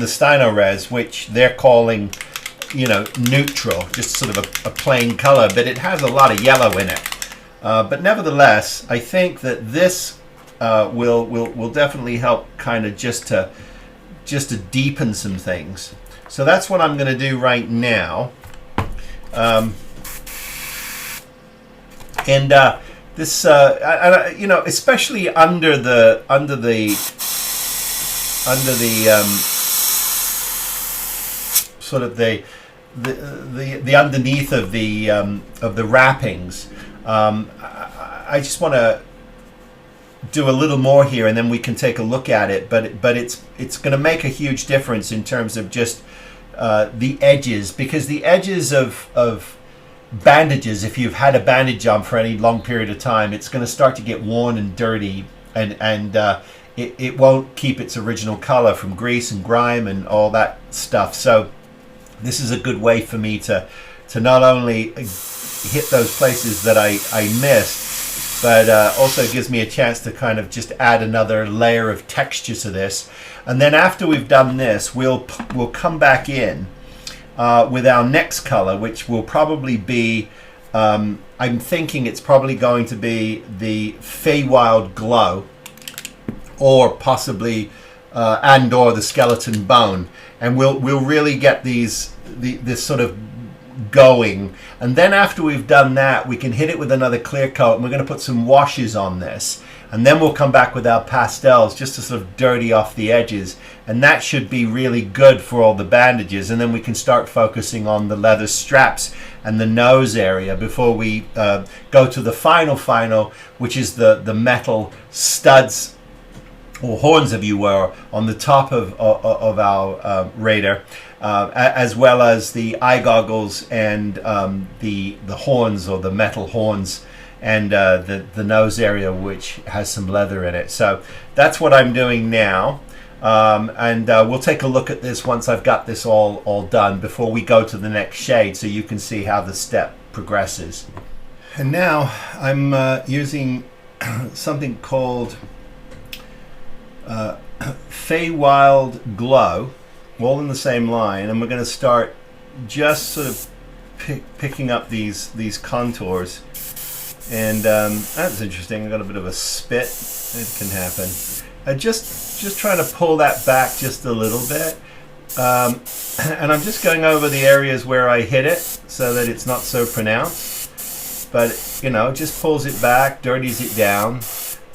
Stannarts, which they're calling, neutral, just sort of a plain color, but it has a lot of yellow in it. But nevertheless, I think that this will definitely help kind of just to deepen some things. So that's what I'm going to do right now. This, especially under the sort of the underneath of the wrappings. I just want to do a little more here, and then we can take a look at it. But it's going to make a huge difference in terms of just the edges, because the edges of bandages, if you've had a bandage on for any long period of time, it's going to start to get worn and dirty, and it won't keep its original color from grease and grime and all that stuff. So this is a good way for me to not only hit those places that I missed, but also gives me a chance to kind of just add another layer of texture to this. And then after we've done this, we'll come back in with our next color, which will probably be, I'm thinking it's probably going to be the Feywild Glow, or possibly or the Skeleton Bone, and we'll really get this sort of going. And then after we've done that, we can hit it with another clear coat, and we're going to put some washes on this, and then we'll come back with our pastels just to sort of dirty off the edges, and that should be really good for all the bandages. And then we can start focusing on the leather straps and the nose area before we go to the final, which is the metal studs or horns, if you were, on the top of our Raider, as well as the eye goggles and the horns, or the metal horns, and the nose area, which has some leather in it. So that's what I'm doing now, and we'll take a look at this once I've got this all done, before we go to the next shade, so you can see how the step progresses. And now I'm using something called Feywild Glow, all in the same line, and we're going to start just sort of picking up these contours. And that's interesting. I got a bit of a spit. It can happen. Just trying to pull that back just a little bit, and I'm just going over the areas where I hit it so that it's not so pronounced. But you know, just pulls it back, dirties it down,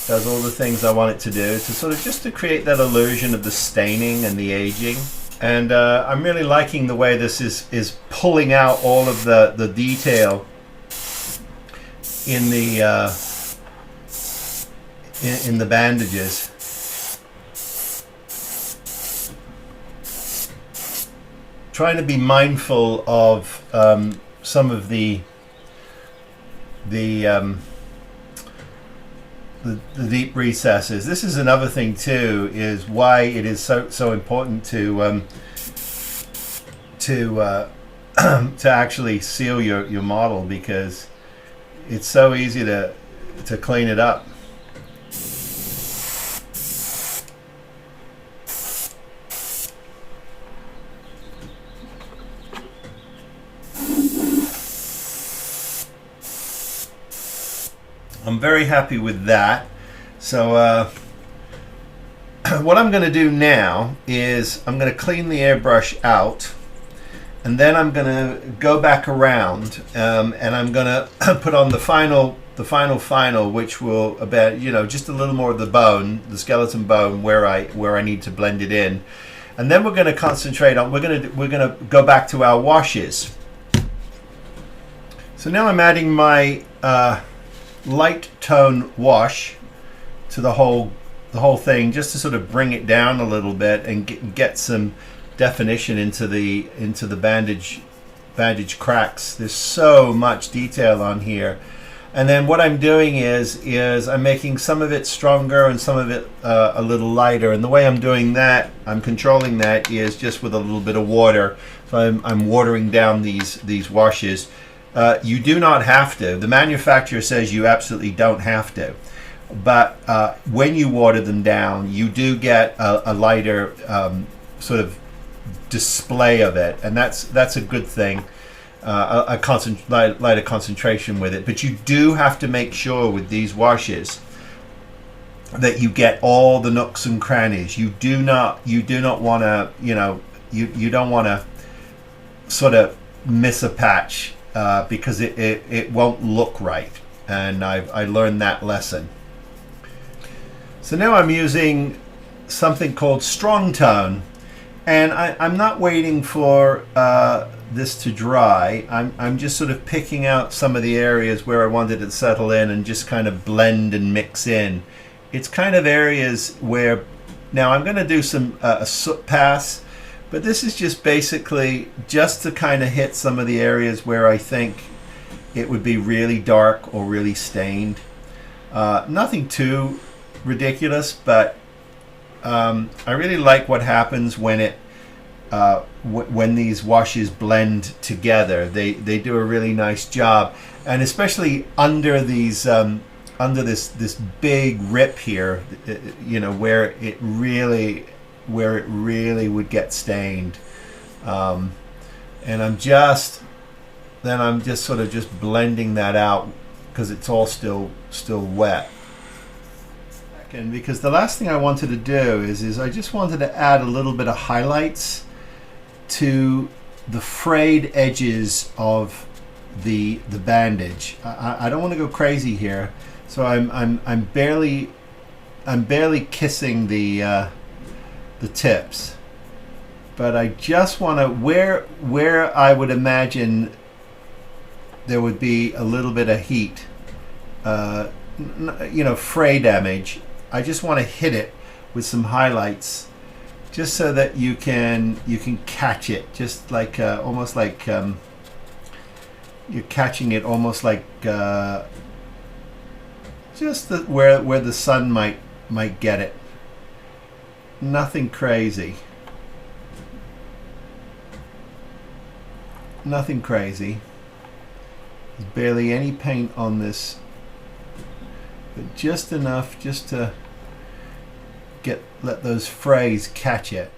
does all the things I want it to do, to sort of just to create that illusion of the staining and the aging. And I'm really liking the way this is pulling out all of the detail in the bandages. Trying to be mindful of some of the deep recesses. This is another thing too, is why it is so important to actually seal your model, because it's so easy to clean it up. I'm very happy with that. So what I'm going to do now is I'm going to clean the airbrush out, and then I'm going to go back around, and I'm going to put on the final, which will about, you know, just a little more of the bone, the skeleton bone, where I need to blend it in, and then we're going to concentrate on, we're going to go back to our washes. So now I'm adding my light tone wash to the whole thing, just to sort of bring it down a little bit and get some definition into the bandage cracks. There's so much detail on here. And then what I'm doing is I'm making some of it stronger and some of it a little lighter, and the way I'm doing that, I'm controlling that, is just with a little bit of water. So I'm watering down these washes. You do not have to. The manufacturer says you absolutely don't have to. But when you water them down, you do get a lighter sort of display of it, and that's a good thing. Lighter concentration with it. But you do have to make sure with these washes that you get all the nooks and crannies. You do not want to, you don't want to sort of miss a patch. Because it won't look right, and I learned that lesson. So now I'm using something called Strong Tone, and I'm not waiting for this to dry. I'm just sort of picking out some of the areas where I wanted it to settle in and just kind of blend and mix in. It's kind of areas where, now I'm going to do some a soot pass. But this is just basically just to kind of hit some of the areas where I think it would be really dark or really stained. Nothing too ridiculous, but I really like what happens when when these washes blend together. They do a really nice job, and especially under these this big rip here, you know, where it really would get stained. And I'm just sort of just blending that out because it's all still wet. And because the last thing I wanted to do is I just wanted to add a little bit of highlights to the frayed edges of the bandage. I don't want to go crazy here, so I'm barely kissing the tips, but I just want to where I would imagine there would be a little bit of heat, you know, fray damage. I just want to hit it with some highlights, just so that you can catch it, just like almost like you're catching it, almost like just where the sun might get it. Nothing crazy. Nothing crazy. There's barely any paint on this, but just enough just to let those frays catch it.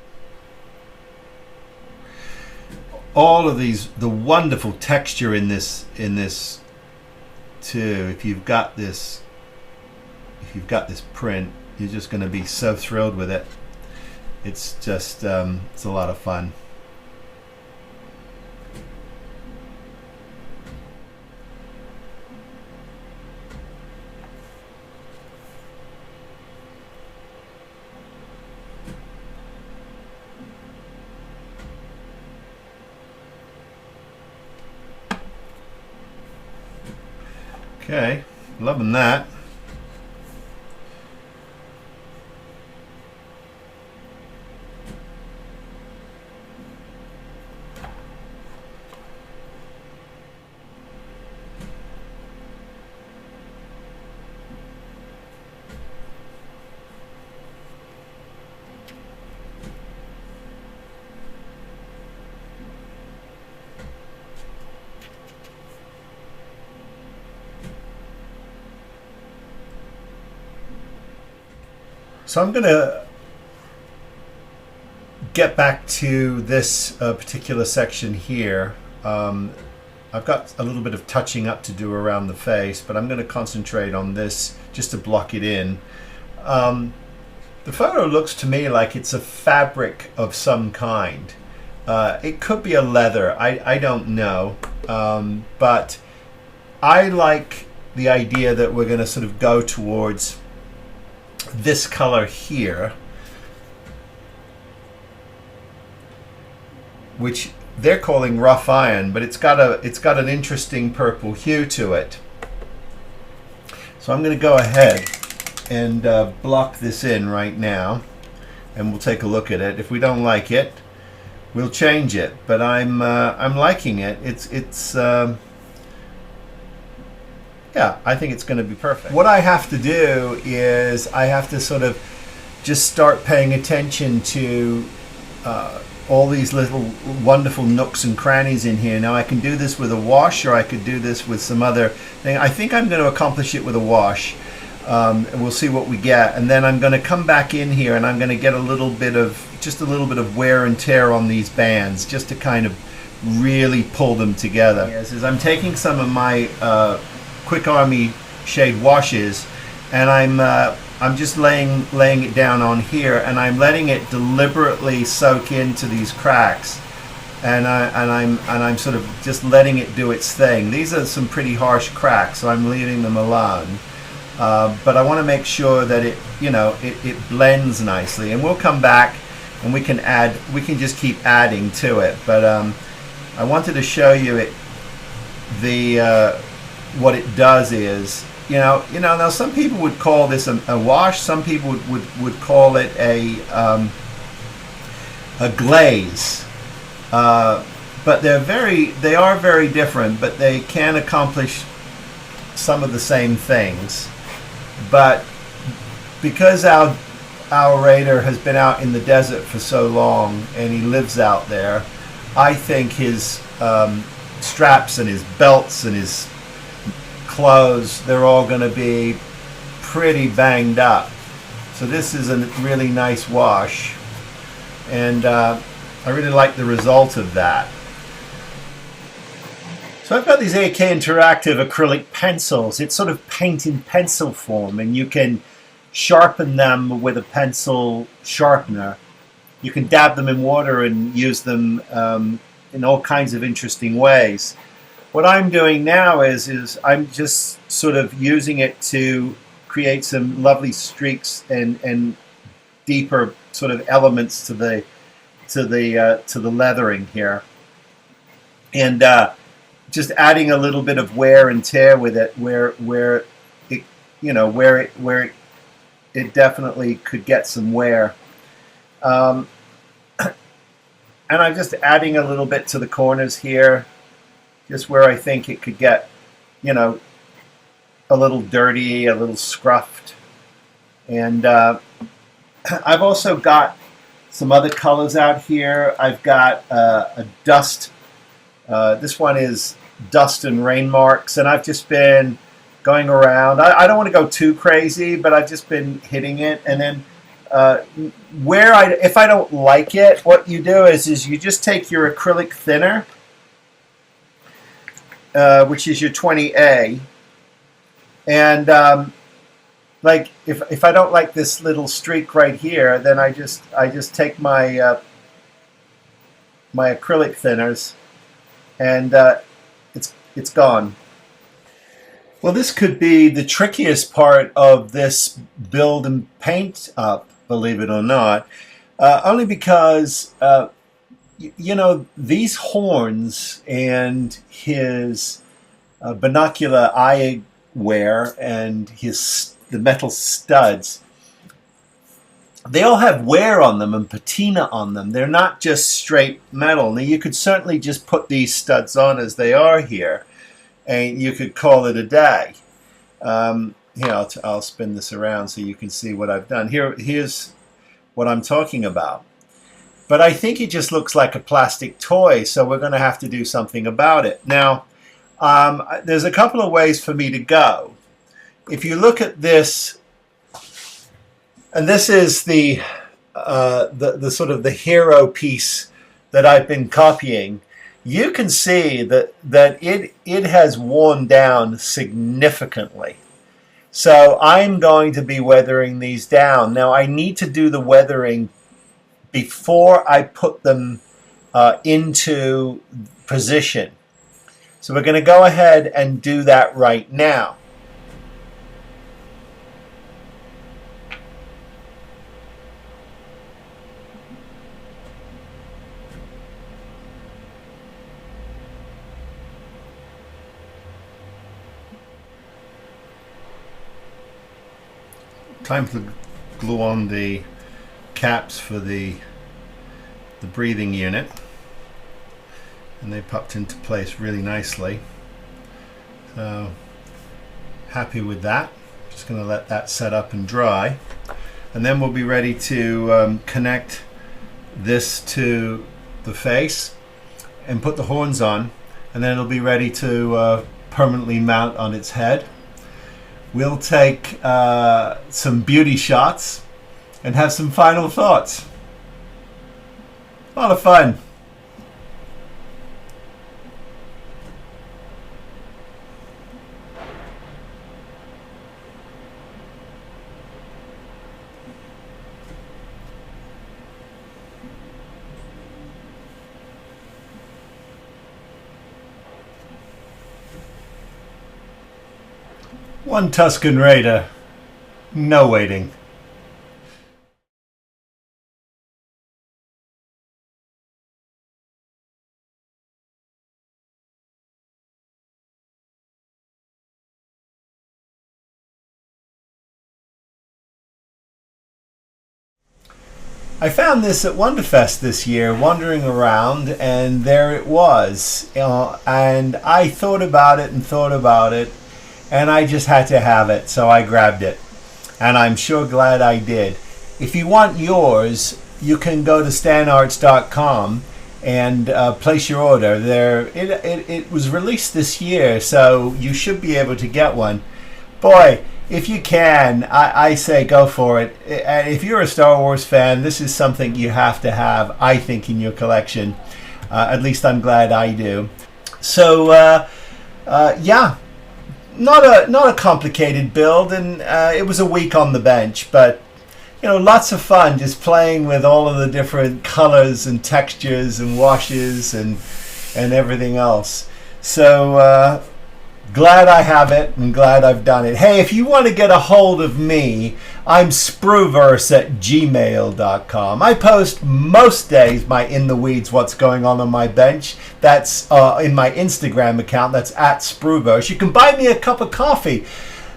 All of these, the wonderful texture in this too. If you've got this print, you're just going to be so thrilled with it. It's just it's a lot of fun. Okay, loving that. So I'm going to get back to this particular section here. I've got a little bit of touching up to do around the face, but I'm going to concentrate on this just to block it in. The photo looks to me like it's a fabric of some kind. It could be a leather, I don't know, but I like the idea that we're going to sort of go towards this color here, which they're calling rough iron, but it's got an interesting purple hue to it. So I'm going to go ahead and block this in right now, and we'll take a look at it. If we don't like it, we'll change it. But I'm liking it. It's yeah, I think it's going to be perfect. What I have to do is I have to sort of just start paying attention to all these little wonderful nooks and crannies in here. Now I can do this with a wash, or I could do this with some other thing. I think I'm going to accomplish it with a wash. And we'll see what we get. And then I'm going to come back in here and I'm going to get just a little bit of wear and tear on these bands, just to kind of really pull them together. Yes, is I'm taking some of my Quick Army shade washes, and I'm just laying it down on here, and I'm letting it deliberately soak into these cracks, and I'm sort of just letting it do its thing. These are some pretty harsh cracks, so I'm leaving them alone. But I want to make sure that it blends nicely, and we'll come back and we can just keep adding to it. But I wanted to show you what it does is, now some people would call this a wash, some people would call it a glaze, but they are very different, but they can accomplish some of the same things. But because our Raider has been out in the desert for so long and he lives out there, I think his straps and his belts and his clothes, they're all going to be pretty banged up. So this is a really nice wash, and I really like the result of that. So I've got these AK Interactive acrylic pencils. It's sort of paint in pencil form, and you can sharpen them with a pencil sharpener. You can dab them in water and use them in all kinds of interesting ways. What I'm doing now is I'm just sort of using it to create some lovely streaks and deeper sort of elements to the leathering here, and just adding a little bit of wear and tear with it, where it, you know, where it definitely could get some wear. And I'm just adding a little bit to the corners here, just where I think it could get, you know, a little dirty, a little scruffed. And I've also got some other colors out here. I've got a dust. This one is dust and rain marks, and I've just been going around. I don't want to go too crazy, but I've just been hitting it. And then if I don't like it, what you do is you just take your acrylic thinner, which is your 20A, and like if I don't like this little streak right here, then I just take my my acrylic thinners, and it's gone. Well, this could be the trickiest part of this build and paint up, believe it or not, only because you know, these horns and his binocular eyewear and the metal studs, they all have wear on them and patina on them. They're not just straight metal. Now, you could certainly just put these studs on as they are here, and you could call it a day. Here, I'll spin this around so you can see what I've done. Here's what I'm talking about. But I think it just looks like a plastic toy, so we're going to have to do something about it. Now, there's a couple of ways for me to go. If you look at this, and this is the sort of the hero piece that I've been copying, you can see that it has worn down significantly. So I'm going to be weathering these down. Now, I need to do the weathering before I put them into position. So we're going to go ahead and do that right now. Time to glue on the caps for the breathing unit, and they popped into place really nicely. So happy with that. Just going to let that set up and dry, and then we'll be ready to connect this to the face and put the horns on, and then it'll be ready to permanently mount on its head. We'll take some beauty shots and have some final thoughts. A lot of fun. One Tusken Raider. No waiting. I found this at Wonderfest this year, wandering around, and there it was. And I thought about it and thought about it, and I just had to have it, so I grabbed it. And I'm sure glad I did. If you want yours, you can go to Stannarts.com and place your order. It was released this year, so you should be able to get one. Boy, if you can, I say go for it. And if you're a Star Wars fan, this is something you have to have, I think, in your collection. At least I'm glad I do. So, yeah, not a complicated build, and it was a week on the bench, but lots of fun just playing with all of the different colors and textures and washes and everything else. So glad I have it and glad I've done it. Hey, if you want to get a hold of me, I'm spruverse@gmail.com. I post most days my In the Weeds, what's going on my bench. That's in my Instagram account. That's @spruverse. You can buy me a cup of coffee.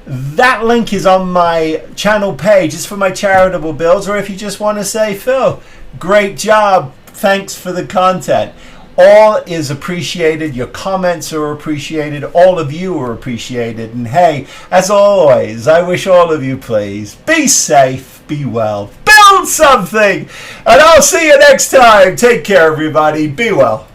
That link is on my channel page. It's for my charitable builds, or if you just want to say, Phil, great job, thanks for the content. All is appreciated. Your comments are appreciated. All of you are appreciated. And hey, as always, I wish all of you, please, be safe, be well, build something, and I'll see you next time. Take care, everybody. Be well.